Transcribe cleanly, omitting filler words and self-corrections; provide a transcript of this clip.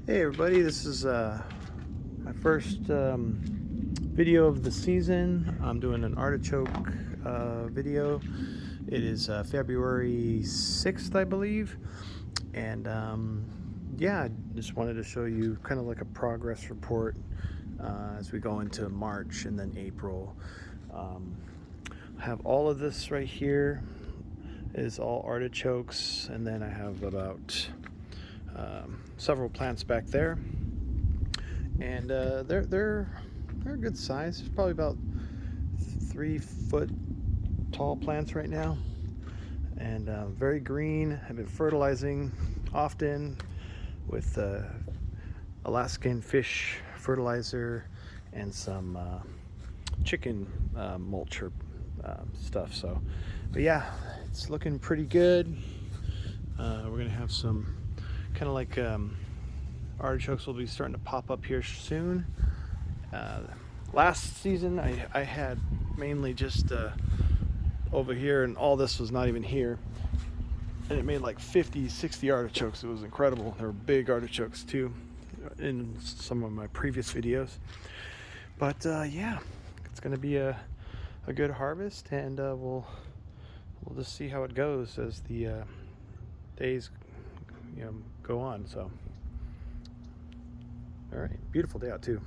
Hey everybody, this is my first video of the season. I'm doing an artichoke video. It is February 6th, I believe. And yeah, I just wanted to show you kind of like a progress report as we go into March and then April. I have all of this right here is all artichokes, and then I have about several plants back there, and they're a good size. It's probably about 3-foot tall plants right now, and very green. I've been fertilizing often with Alaskan fish fertilizer and some chicken mulch or stuff. So, but yeah, it's looking pretty good. We're gonna have some kind of like artichokes will be starting to pop up here soon. Last season I had mainly just over here, and all this was not even here, and it made like 50-60 artichokes. It was incredible. There were big artichokes too in some of my previous videos, but yeah, it's gonna be a good harvest, and we'll just see how it goes as the days go on. So all right, beautiful day out too.